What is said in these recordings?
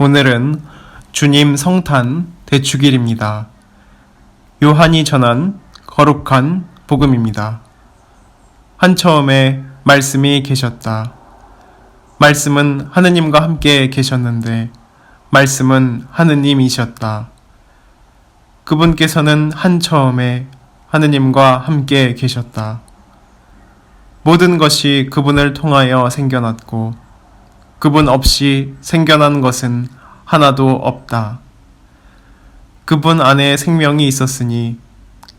오늘은 주님 성탄 대축일입니다. 요한이 전한 거룩한 복음입니다. 한처음에 말씀이 계셨다. 말씀은 하느님과 함께 계셨는데 말씀은 하느님이셨다. 그분께서는 한처음에 하느님과 함께 계셨다. 모든 것이 그분을 통하여 생겨났고 그분 없이 생겨난 것은 하나도 없다. 그분 안에 생명이 있었으니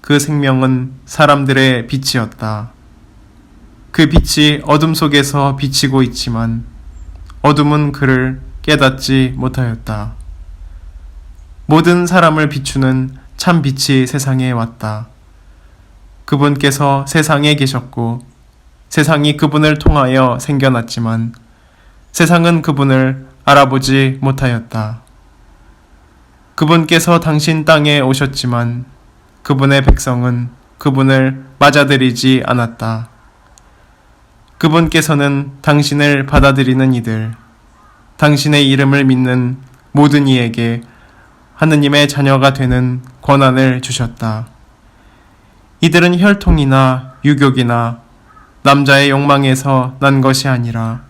그 생명은 사람들의 빛이었다. 그 빛이 어둠 속에서 비치고 있지만 어둠은 그를 깨닫지 못하였다. 모든 사람을 비추는 참 빛이 세상에 왔다. 그분께서 세상에 계셨고 세상이 그분을 통하여 생겨났지만 세상은 그분을 알아보지 못하였다. 그분께서 당신 땅에 오셨지만 그분의 백성은 그분을 맞아들이지 않았다. 그분께서는 당신을 받아들이는 이들, 당신의 이름을 믿는 모든 이에게 하느님의 자녀가 되는 권한을 주셨다. 이들은 혈통이나 유격이나 남자의 욕망에서 난 것이 아니라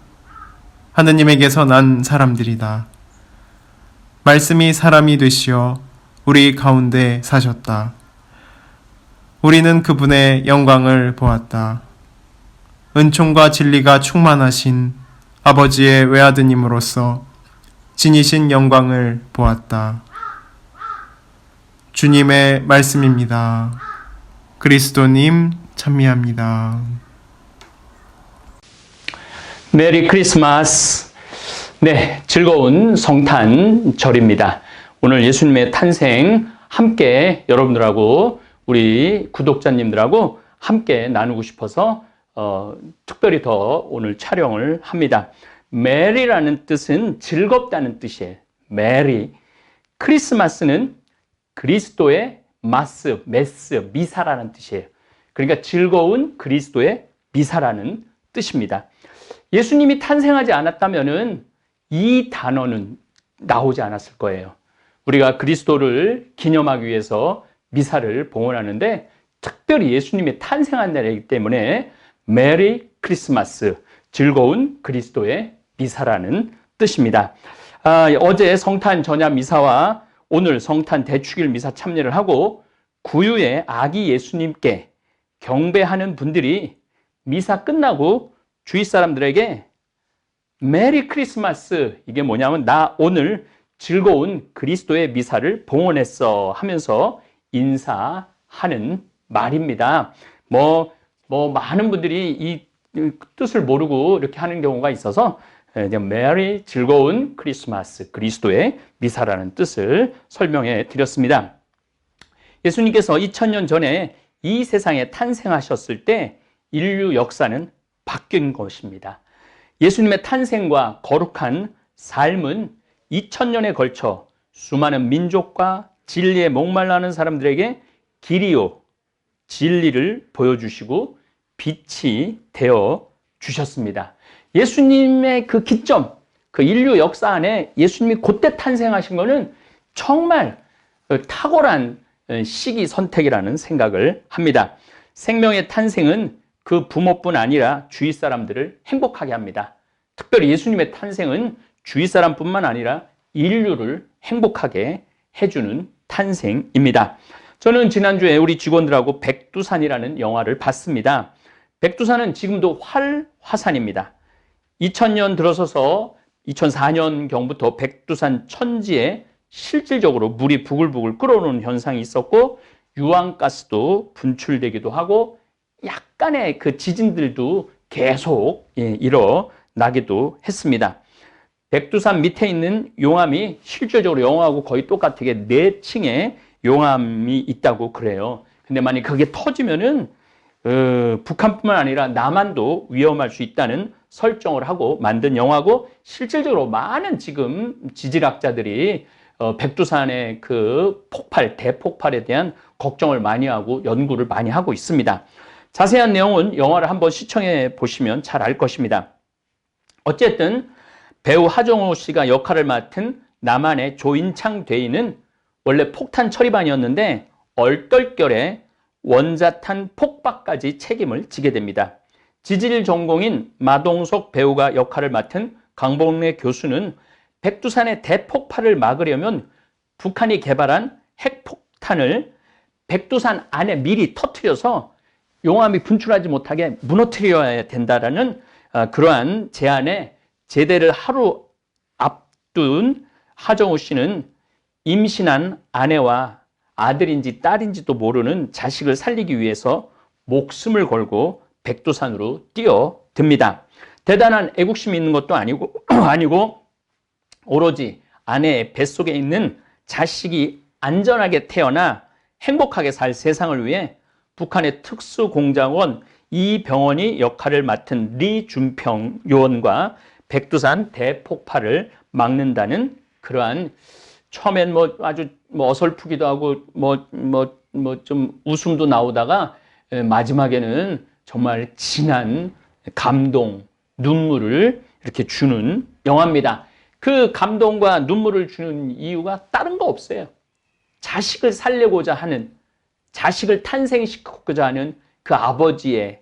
하느님에게서 난 사람들이다. 말씀이 사람이 되시어 우리 가운데 사셨다. 우리는 그분의 영광을 보았다. 은총과 진리가 충만하신 아버지의 외아드님으로서 진이신 영광을 보았다. 주님의 말씀입니다. 그리스도님 찬미합니다. 메리 크리스마스. 네, 즐거운 성탄절입니다. 오늘 예수님의 탄생 함께 여러분들하고 우리 구독자님들하고 함께 나누고 싶어서 특별히 더 오늘 촬영을 합니다. 메리라는 뜻은 즐겁다는 뜻이에요. 메리. 크리스마스는 그리스도의 메스, 미사라는 뜻이에요. 그러니까 즐거운 그리스도의 미사라는 뜻입니다. 예수님이 탄생하지 않았다면은 이 단어는 나오지 않았을 거예요. 우리가 그리스도를 기념하기 위해서 미사를 봉헌하는데 특별히 예수님이 탄생한 날이기 때문에 메리 크리스마스, 즐거운 그리스도의 미사라는 뜻입니다. 어제 성탄 전야 미사와 오늘 성탄 대축일 미사 참여를 하고 구유의 아기 예수님께 경배하는 분들이 미사 끝나고 주위 사람들에게 메리 크리스마스, 이게 뭐냐면 나 오늘 즐거운 그리스도의 미사를 봉헌했어 하면서 인사하는 말입니다. 많은 분들이 이 뜻을 모르고 이렇게 하는 경우가 있어서 메리 즐거운 크리스마스, 그리스도의 미사라는 뜻을 설명해 드렸습니다. 예수님께서 2000년 전에 이 세상에 탄생하셨을 때 인류 역사는 바뀐 것입니다. 예수님의 탄생과 거룩한 삶은 2000년에 걸쳐 수많은 민족과 진리에 목말라하는 사람들에게 길이요, 진리를 보여주시고 빛이 되어 주셨습니다. 예수님의 그 기점, 그 인류 역사 안에 예수님이 그때 탄생하신 것은 정말 탁월한 시기 선택이라는 생각을 합니다. 생명의 탄생은 그 부모뿐 아니라 주위 사람들을 행복하게 합니다. 특별히 예수님의 탄생은 주위 사람뿐만 아니라 인류를 행복하게 해주는 탄생입니다. 저는 지난주에 우리 직원들하고 백두산이라는 영화를 봤습니다. 백두산은 지금도 활화산입니다. 2000년 들어서서 2004년경부터 백두산 천지에 실질적으로 물이 부글부글 끓어오는 현상이 있었고 유황가스도 분출되기도 하고 약간의 그 지진들도 계속 일어나기도 했습니다. 백두산 밑에 있는 용암이 실질적으로 영하고 거의 똑같게 4층의 용암이 있다고 그래요. 근데 만약 그게 터지면은 북한뿐만 아니라 남한도 위험할 수 있다는 설정을 하고 만든 영화고 실질적으로 많은 지금 지질학자들이 백두산의 그 대폭발에 대한 걱정을 많이 하고 연구를 많이 하고 있습니다. 자세한 내용은 영화를 한번 시청해 보시면 잘 알 것입니다. 어쨌든 배우 하정우 씨가 역할을 맡은 남한의 조인창 대인은 원래 폭탄 처리반이었는데 얼떨결에 원자탄 폭발까지 책임을 지게 됩니다. 지질 전공인 마동석 배우가 역할을 맡은 강복래 교수는 백두산의 대폭발을 막으려면 북한이 개발한 핵폭탄을 백두산 안에 미리 터뜨려서 용암이 분출하지 못하게 무너뜨려야 된다라는 그러한 제안에 제대를 하루 앞둔 하정우 씨는 임신한 아내와 아들인지 딸인지도 모르는 자식을 살리기 위해서 목숨을 걸고 백두산으로 뛰어듭니다. 대단한 애국심이 있는 것도 아니고 오로지 아내의 뱃속에 있는 자식이 안전하게 태어나 행복하게 살 세상을 위해 북한의 특수공작원 이병헌이 역할을 맡은 리준평 요원과 백두산 대폭발을 막는다는 그러한 처음엔 아주 어설프기도 하고 좀 웃음도 나오다가 마지막에는 정말 진한 감동, 눈물을 이렇게 주는 영화입니다. 그 감동과 눈물을 주는 이유가 다른 거 없어요. 자식을 살려고자 하는, 자식을 탄생시키고자 하는 그 아버지의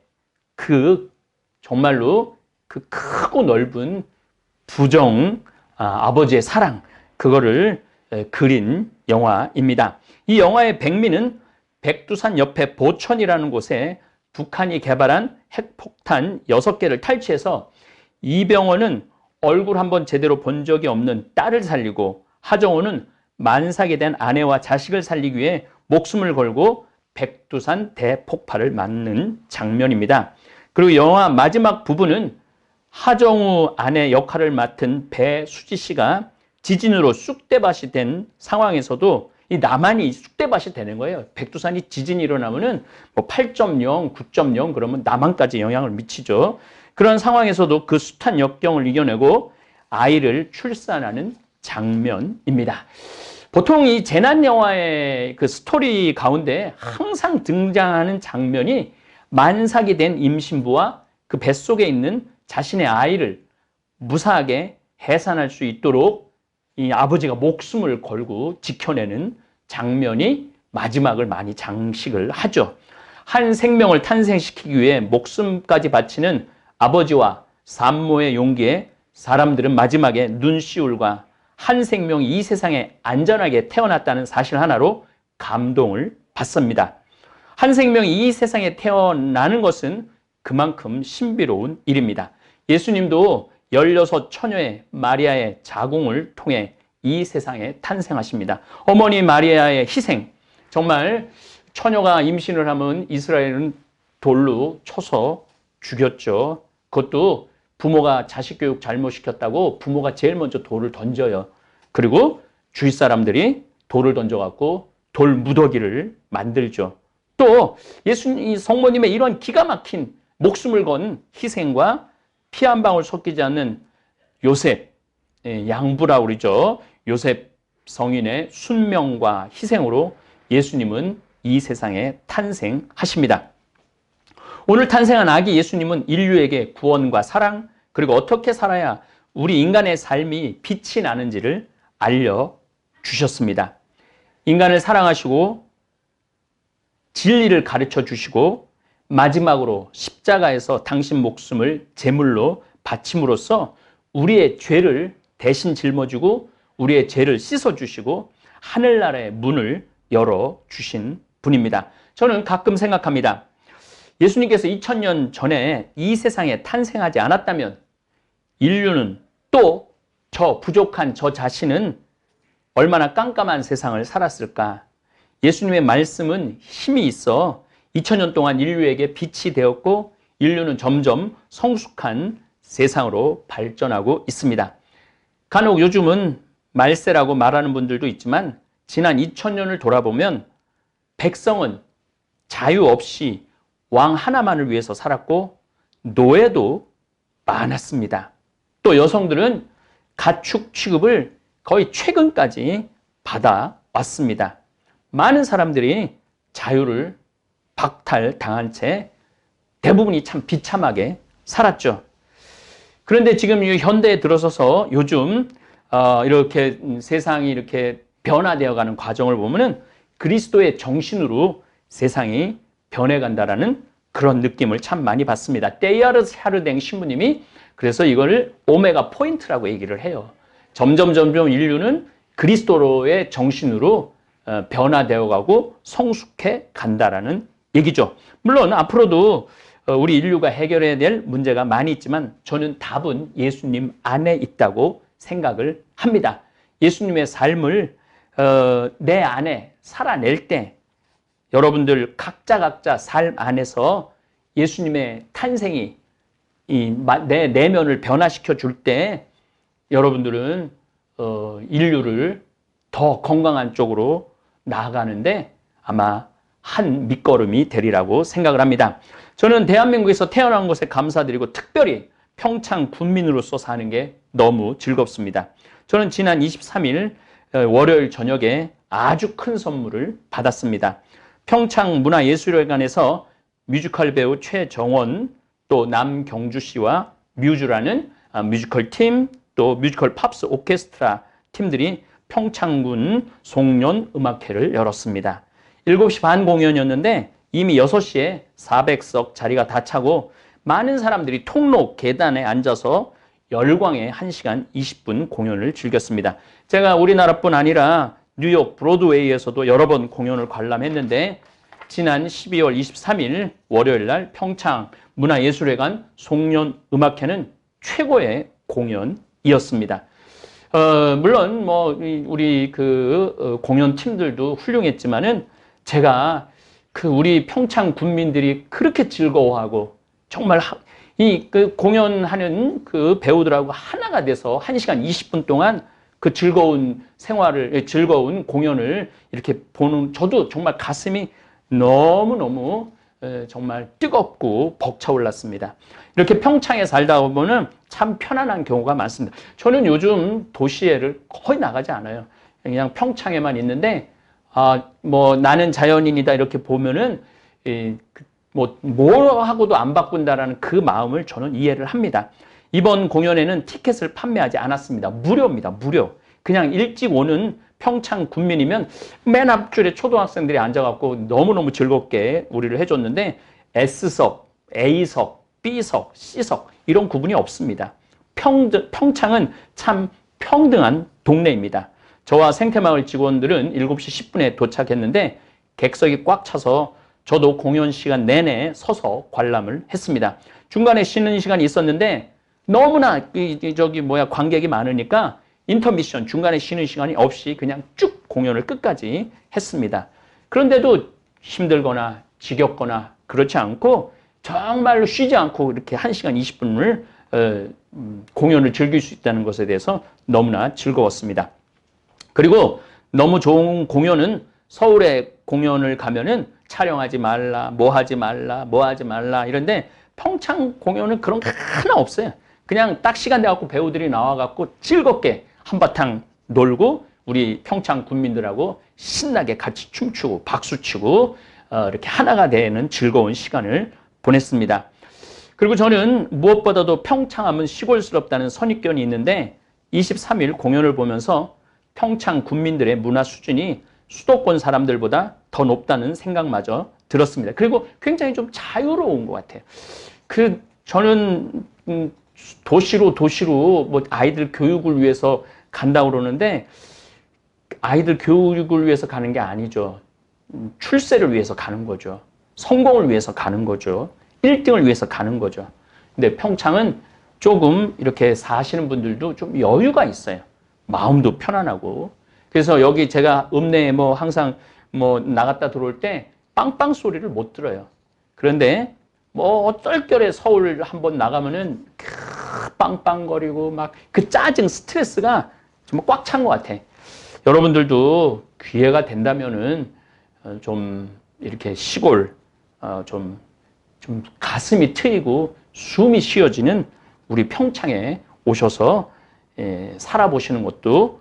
정말로 그 크고 넓은 부정, 아버지의 사랑, 그거를 그린 영화입니다. 이 영화의 백미는 백두산 옆에 보천이라는 곳에 북한이 개발한 핵폭탄 6개를 탈취해서 이병헌은 얼굴 한번 제대로 본 적이 없는 딸을 살리고 하정우는 만삭이 된 아내와 자식을 살리기 위해 목숨을 걸고 백두산 대폭발을 막는 장면입니다. 그리고 영화 마지막 부분은 하정우 아내 역할을 맡은 배수지 씨가 지진으로 쑥대밭이 된 상황에서도 이 남한이 쑥대밭이 되는 거예요. 백두산이 지진이 일어나면은 8.0, 9.0 그러면 남한까지 영향을 미치죠. 그런 상황에서도 그 숱한 역경을 이겨내고 아이를 출산하는 장면입니다. 보통 이 재난 영화의 그 스토리 가운데 항상 등장하는 장면이 만삭이 된 임신부와 그 뱃속에 있는 자신의 아이를 무사하게 해산할 수 있도록 이 아버지가 목숨을 걸고 지켜내는 장면이 마지막을 많이 장식을 하죠. 한 생명을 탄생시키기 위해 목숨까지 바치는 아버지와 산모의 용기에 사람들은 마지막에 눈시울과 한 생명이 이 세상에 안전하게 태어났다는 사실 하나로 감동을 받습니다. 한 생명이 이 세상에 태어나는 것은 그만큼 신비로운 일입니다. 예수님도 16 처녀의 마리아의 자궁을 통해 이 세상에 탄생하십니다. 어머니 마리아의 희생, 정말 처녀가 임신을 하면 이스라엘은 돌로 쳐서 죽였죠. 그것도 부모가 자식 교육 잘못시켰다고 부모가 제일 먼저 돌을 던져요. 그리고 주위 사람들이 돌을 던져갖고 돌 무더기를 만들죠. 또 예수님 성모님의 이런 기가 막힌 목숨을 건 희생과 피 한 방울 섞이지 않는 요셉, 양부라고 그러죠. 요셉 성인의 순명과 희생으로 예수님은 이 세상에 탄생하십니다. 오늘 탄생한 아기 예수님은 인류에게 구원과 사랑, 그리고 어떻게 살아야 우리 인간의 삶이 빛이 나는지를 알려주셨습니다. 인간을 사랑하시고 진리를 가르쳐 주시고 마지막으로 십자가에서 당신 목숨을 제물로 바침으로써 우리의 죄를 대신 짊어지고 우리의 죄를 씻어주시고 하늘나라의 문을 열어주신 분입니다. 저는 가끔 생각합니다. 예수님께서 2000년 전에 이 세상에 탄생하지 않았다면 인류는 또 저 부족한 저 자신은 얼마나 깜깜한 세상을 살았을까? 예수님의 말씀은 힘이 있어 2000년 동안 인류에게 빛이 되었고 인류는 점점 성숙한 세상으로 발전하고 있습니다. 간혹 요즘은 말세라고 말하는 분들도 있지만 지난 2000년을 돌아보면 백성은 자유 없이 왕 하나만을 위해서 살았고 노예도 많았습니다. 또 여성들은 가축 취급을 거의 최근까지 받아왔습니다. 많은 사람들이 자유를 박탈당한 채 대부분이 참 비참하게 살았죠. 그런데 지금 이 현대에 들어서서 요즘 이렇게 세상이 이렇게 변화되어가는 과정을 보면은 그리스도의 정신으로 세상이 변해간다라는 그런 느낌을 참 많이 받습니다. 테이아르 샤르댕 신부님이 그래서 이거를 오메가 포인트라고 얘기를 해요. 점점 인류는 그리스도로의 정신으로 변화되어가고 성숙해 간다라는 얘기죠. 물론 앞으로도 우리 인류가 해결해야 될 문제가 많이 있지만 저는 답은 예수님 안에 있다고 생각을 합니다. 예수님의 삶을 내 안에 살아낼 때 여러분들 각자 삶 안에서 예수님의 탄생이 내 내면을 변화시켜 줄 때 여러분들은 인류를 더 건강한 쪽으로 나아가는데 아마 한 밑거름이 되리라고 생각을 합니다. 저는 대한민국에서 태어난 것에 감사드리고 특별히 평창 군민으로서 사는 게 너무 즐겁습니다. 저는 지난 23일 월요일 저녁에 아주 큰 선물을 받았습니다. 평창문화예술회관에서 뮤지컬 배우 최정원, 또 남경주 씨와 뮤즈라는 뮤지컬 팀, 또 뮤지컬 팝스 오케스트라 팀들이 평창군 송년 음악회를 열었습니다. 7시 반 공연이었는데 이미 6시에 400석 자리가 다 차고 많은 사람들이 통로 계단에 앉아서 열광의 1시간 20분 공연을 즐겼습니다. 제가 우리나라뿐 아니라 뉴욕 브로드웨이에서도 여러 번 공연을 관람했는데 지난 12월 23일 월요일 날 평창 문화예술회관 송년 음악회는 최고의 공연이었습니다. 물론 뭐 우리 공연 팀들도 훌륭했지만은 제가 우리 평창 군민들이 그렇게 즐거워하고 정말 공연하는 배우들하고 하나가 돼서 1시간 20분 동안 그 즐거운 즐거운 공연을 이렇게 보는 저도 정말 가슴이 너무너무 정말 뜨겁고 벅차올랐습니다. 이렇게 평창에 살다 보면은 참 편안한 경우가 많습니다. 저는 요즘 도시에를 거의 나가지 않아요. 그냥 평창에만 있는데, 나는 자연인이다 이렇게 보면은, 뭘 하고도 안 바꾼다라는 그 마음을 저는 이해를 합니다. 이번 공연에는 티켓을 판매하지 않았습니다. 무료입니다. 무료. 그냥 일찍 오는 평창 군민이면 맨 앞줄에 초등학생들이 앉아갖고 너무너무 즐겁게 우리를 해줬는데 S석, A석, B석, C석 이런 구분이 없습니다. 평창은 참 평등한 동네입니다. 저와 생태마을 직원들은 7시 10분에 도착했는데 객석이 꽉 차서 저도 공연 시간 내내 서서 관람을 했습니다. 중간에 쉬는 시간이 있었는데 너무나 관객이 많으니까 인터미션 중간에 쉬는 시간이 없이 그냥 쭉 공연을 끝까지 했습니다. 그런데도 힘들거나 지겹거나 그렇지 않고 정말로 쉬지 않고 이렇게 1시간 20분을 공연을 즐길 수 있다는 것에 대해서 너무나 즐거웠습니다. 그리고 너무 좋은 공연은 서울에 공연을 가면은 촬영하지 말라, 뭐 하지 말라 이런데 평창 공연은 그런 게 하나 없어요. 그냥 딱 시간 돼갖고 배우들이 나와갖고 즐겁게 한바탕 놀고 우리 평창 군민들하고 신나게 같이 춤추고 박수치고 이렇게 하나가 되는 즐거운 시간을 보냈습니다. 그리고 저는 무엇보다도 평창하면 시골스럽다는 선입견이 있는데 23일 공연을 보면서 평창 군민들의 문화 수준이 수도권 사람들보다 더 높다는 생각마저 들었습니다. 그리고 굉장히 좀 자유로운 것 같아요. 저는 도시로 뭐 아이들 교육을 위해서 간다고 그러는데 아이들 교육을 위해서 가는 게 아니죠. 출세를 위해서 가는 거죠. 성공을 위해서 가는 거죠. 1등을 위해서 가는 거죠. 근데 평창은 조금 이렇게 사시는 분들도 좀 여유가 있어요. 마음도 편안하고. 그래서 여기 제가 읍내에 항상 나갔다 들어올 때 빵빵 소리를 못 들어요. 그런데 어떨결에 서울 한번 나가면은 빵빵거리고 막 그 짜증 스트레스가 정말 꽉 찬 것 같아. 여러분들도 기회가 된다면은 좀 이렇게 시골 좀 가슴이 트이고 숨이 쉬어지는 우리 평창에 오셔서 살아보시는 것도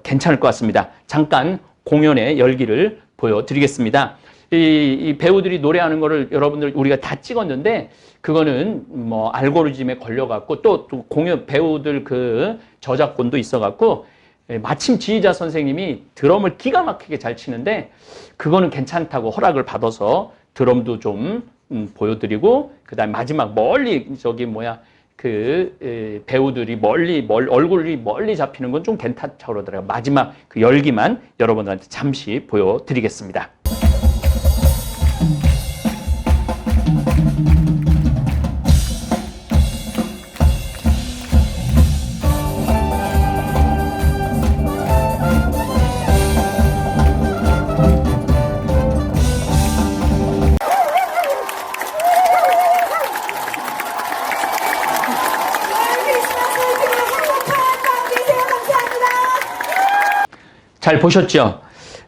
괜찮을 것 같습니다. 잠깐 공연의 열기를 보여드리겠습니다. 이 배우들이 노래하는 거를 여러분들 우리가 다 찍었는데 그거는 뭐 알고리즘에 걸려갖고 또 공연 배우들 그 저작권도 있어갖고 마침 지휘자 선생님이 드럼을 기가 막히게 잘 치는데 그거는 괜찮다고 허락을 받아서 드럼도 좀 보여드리고 그다음에 마지막 멀리 저기 뭐야 그 배우들이 멀리 얼굴이 멀리 잡히는 건 좀 괜찮다고 그러더라고요. 마지막 그 열기만 여러분들한테 잠시 보여드리겠습니다. 잘 보셨죠?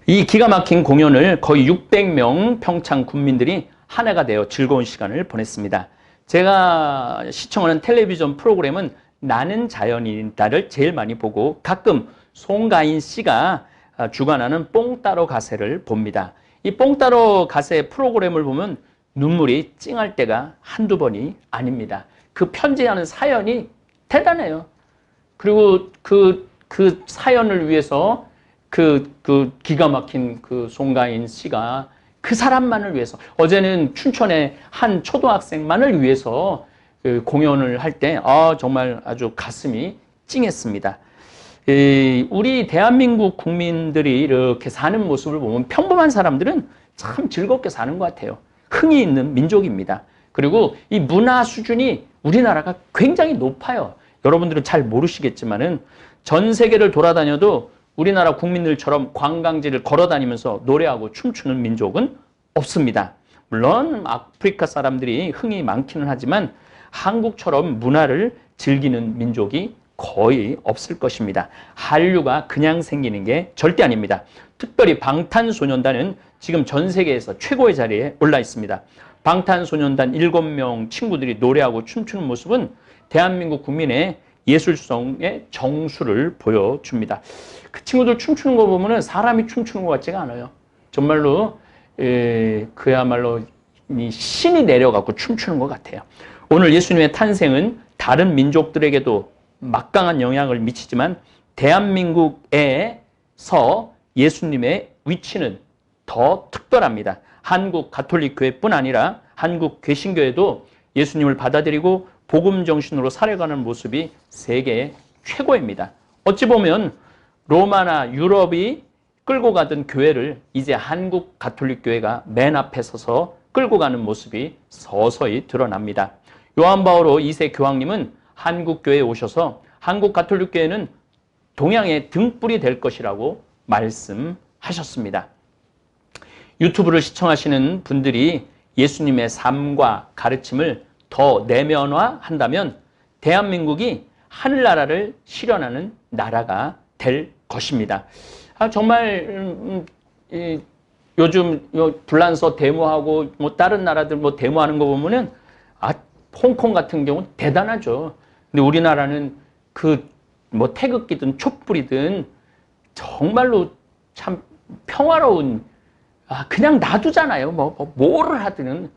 이 기가 막힌 공연을 거의 600명 평창 군민들이 한 해가 되어 즐거운 시간을 보냈습니다. 제가 시청하는 텔레비전 프로그램은 나는 자연인다를 제일 많이 보고 가끔 송가인 씨가 주관하는 뽕 따러 가세를 봅니다. 이 뽕 따러 가세 프로그램을 보면 눈물이 찡할 때가 한두 번이 아닙니다. 그 편지하는 사연이 대단해요. 그리고 그 사연을 위해서 그 기가 막힌 그 송가인 씨가 그 사람만을 위해서 어제는 춘천의 한 초등학생만을 위해서 그 공연을 할 때 정말 아주 가슴이 찡했습니다. 우리 대한민국 국민들이 이렇게 사는 모습을 보면 평범한 사람들은 참 즐겁게 사는 것 같아요. 흥이 있는 민족입니다. 그리고 이 문화 수준이 우리나라가 굉장히 높아요. 여러분들은 잘 모르시겠지만은 전 세계를 돌아다녀도 우리나라 국민들처럼 관광지를 걸어다니면서 노래하고 춤추는 민족은 없습니다. 물론 아프리카 사람들이 흥이 많기는 하지만 한국처럼 문화를 즐기는 민족이 거의 없을 것입니다. 한류가 그냥 생기는 게 절대 아닙니다. 특별히 방탄소년단은 지금 전 세계에서 최고의 자리에 올라 있습니다. 방탄소년단 7명 친구들이 노래하고 춤추는 모습은 대한민국 국민의 예술성의 정수를 보여줍니다. 그 친구들 춤추는 거 보면은 사람이 춤추는 것 같지가 않아요. 정말로 그야말로 이 신이 내려갖고 춤추는 것 같아요. 오늘 예수님의 탄생은 다른 민족들에게도 막강한 영향을 미치지만 대한민국에서 예수님의 위치는 더 특별합니다. 한국 가톨릭 교회뿐 아니라 한국 개신교회도 예수님을 받아들이고 복음 정신으로 살아가는 모습이 세계 최고입니다. 어찌 보면 로마나 유럽이 끌고 가던 교회를 이제 한국 가톨릭 교회가 맨 앞에 서서 끌고 가는 모습이 서서히 드러납니다. 요한 바오로 2세 교황님은 한국 교회에 오셔서 한국 가톨릭 교회는 동양의 등불이 될 것이라고 말씀하셨습니다. 유튜브를 시청하시는 분들이 예수님의 삶과 가르침을 더 내면화한다면 대한민국이 하늘나라를 실현하는 나라가 될 것입니다. 정말 요즘 불란서 데모하고 뭐 다른 나라들 뭐 데모하는 거 보면은 홍콩 같은 경우 대단하죠. 근데 우리나라는 그 뭐 태극기든 촛불이든 정말로 참 평화로운 그냥 놔두잖아요. 뭐를 하든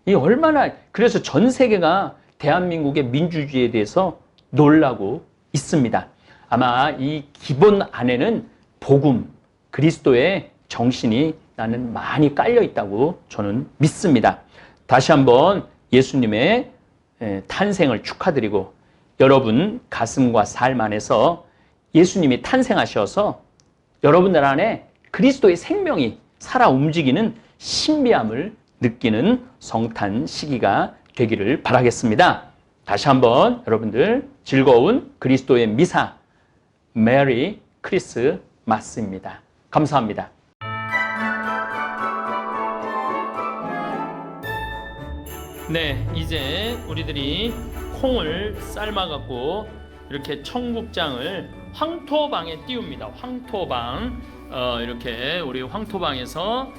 이 얼마나 그래서 전 세계가 대한민국의 민주주의에 대해서 놀라고 있습니다. 아마 이 기본 안에는 복음, 그리스도의 정신이 나는 많이 깔려 있다고 저는 믿습니다. 다시 한번 예수님의 탄생을 축하드리고 여러분 가슴과 삶 안에서 예수님이 탄생하셔서 여러분들 안에 그리스도의 생명이 살아 움직이는 신비함을 느끼는 성탄 시기가 되기를 바라겠습니다. 다시 한번 여러분들 즐거운 그리스도의 미사 메리 크리스마스입니다. 감사합니다. 네, 이제 우리들이 콩을 삶아갖고 이렇게 청국장을 황토방에 띄웁니다. 황토방 이렇게 우리 황토방에서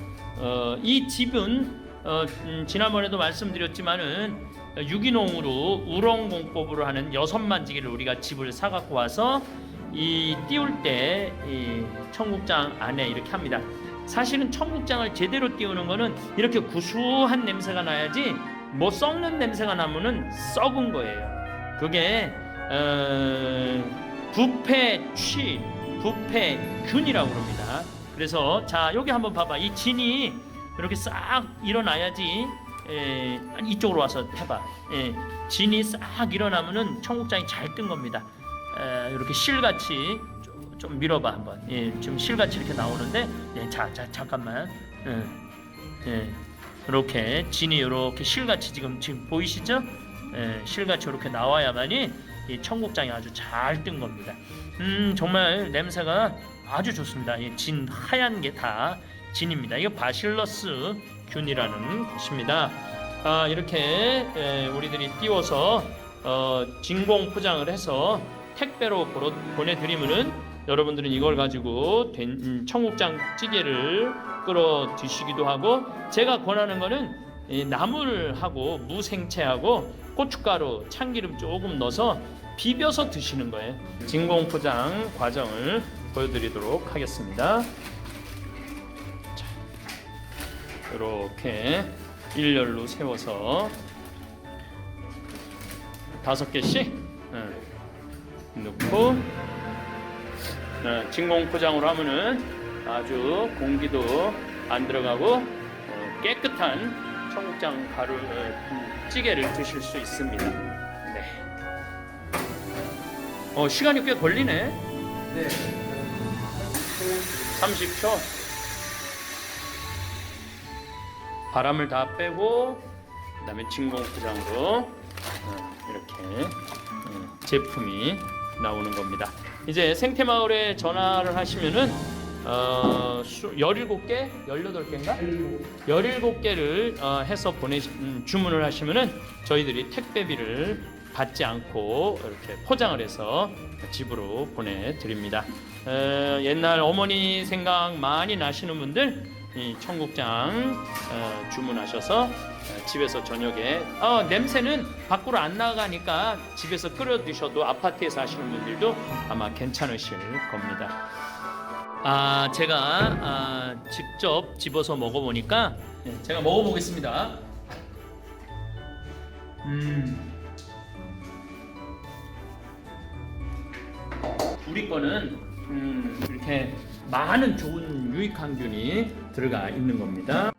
이 집은 지난번에도 말씀드렸지만은 유기농으로 우렁공법으로 하는 6만지기를 우리가 집을 사갖고 와서 이 띄울 때 이 청국장 안에 이렇게 합니다. 사실은 청국장을 제대로 띄우는 거는 이렇게 구수한 냄새가 나야지, 뭐 썩는 냄새가 나면은 썩은 거예요. 그게 부패취, 부패균이라고 그럽니다. 그래서 자, 여기 한번 봐봐. 이 진이 이렇게 싹 일어나야지. 이쪽으로 와서 해봐. 진이 싹 일어나면은 청국장이 잘 뜬 겁니다. 이렇게 실같이 좀 밀어봐 한번. 지금 실같이 이렇게 나오는데, 자, 잠깐만. 이렇게 진이 이렇게 실같이 지금 보이시죠? 실같이 이렇게 나와야만이 이 청국장이 아주 잘 뜬 겁니다. 정말 냄새가 아주 좋습니다. 이 진 하얀 게 다 진입니다. 이거 바실러스 균이라는 것입니다. 이렇게 우리들이 띄워서 진공 포장을 해서 택배로 보내드리면은 여러분들은 이걸 가지고 된 청국장 찌개를 끓여 드시기도 하고, 제가 권하는 거는 나물하고 무생채하고 고춧가루, 참기름 조금 넣어서 비벼서 드시는 거예요. 진공 포장 과정을 보여드리도록 하겠습니다. 자, 이렇게 일렬로 세워서 5개씩 넣고, 진공 포장으로 하면은 아주 공기도 안 들어가고 깨끗한 청국장 가루 찌개를 드실 수 있습니다. 네. 시간이 꽤 걸리네. 네. 30초. 바람을 다 빼고 그다음에 진공 포장으로 이렇게 제품이 나오는 겁니다. 이제 생태마을에 전화를 하시면은 17개? 18개인가? 17개를 해서 주문을 하시면은 저희들이 택배비를 받지 않고 이렇게 포장을 해서 집으로 보내드립니다. 옛날 어머니 생각 많이 나시는 분들 이 청국장 주문하셔서 집에서 저녁에 냄새는 밖으로 안 나가니까 집에서 끓여 드셔도 아파트에서 하시는 분들도 아마 괜찮으실 겁니다. 제가 직접 집어서 먹어보니까 제가 먹어보겠습니다. 우리 거는 이렇게 많은 좋은 유익한 균이 들어가 있는 겁니다.